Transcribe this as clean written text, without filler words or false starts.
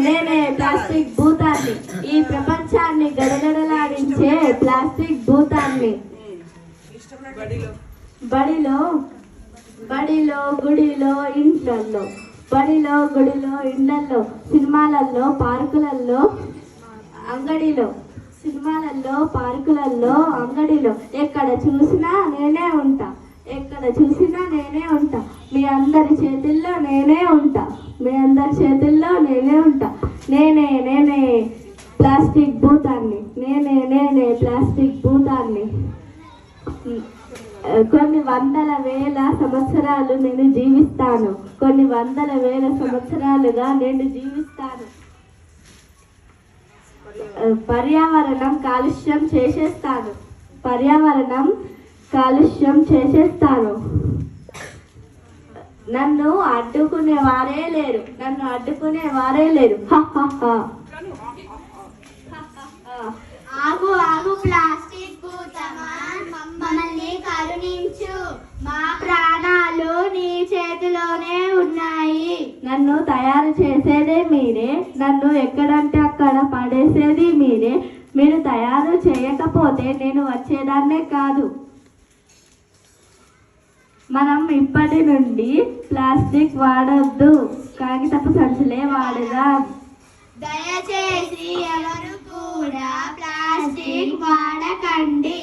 నేనే ప్లాస్టిక్ భూతాన్ని, ఈ ప్రపంచాన్ని గడగడలాడించే ప్లాస్టిక్ భూతాన్ని. బడిలో గుడిలో ఇంట్లల్లో, బడిలో గుడిలో ఇండ్లల్లో, సినిమాలలో పార్కులలో అంగడిలో, సినిమాలలో పార్కులలో అంగడిలో, ఎక్కడ చూసినా నేనే ఉంటా, ఎక్కడ చూసినా నేనే ఉంటా, మీ అందరి చేతుల్లో నేనే ఉంటా, మీ అందరి చేతుల్లో నేనే ఉంటా. నేనే ప్లాస్టిక్ భూతాన్ని, నేనే ప్లాస్టిక్ భూతాన్ని. కొన్ని వందల వేల సంవత్సరాలు నేను జీవిస్తాను, కొన్ని వందల వేల సంవత్సరాలుగా నేను జీవిస్తాను. పర్యావరణం కాలుష్యం చేసేస్తాను, పర్యావరణం కాలుష్యం చేసేస్తాను. నన్ను అడ్డుకునే వారే లేరు, నన్ను అడ్డుకునే వారే లేరు. ఆగు ప్లాస్టిక్ భూతమా, మమ్మల్ని కరుణించు, మా ప్రాణాలు నీ చేతిలోనే ఉన్నాయి. నన్ను తయారు చేసేదే మీరే, నన్ను ఎక్కడంటే అక్కడ పడేసేది మీరే. మీరు తయారు చేయకపోతే నేను వచ్చేదాన్నే కాదు. మనం ఇప్పటి నుండి ప్లాస్టిక్ వాడొద్దు, కాగితపు సంచులే వాడదాం. దయచేసి ఎవరు కూడా ప్లాస్టిక్ వాడకండి.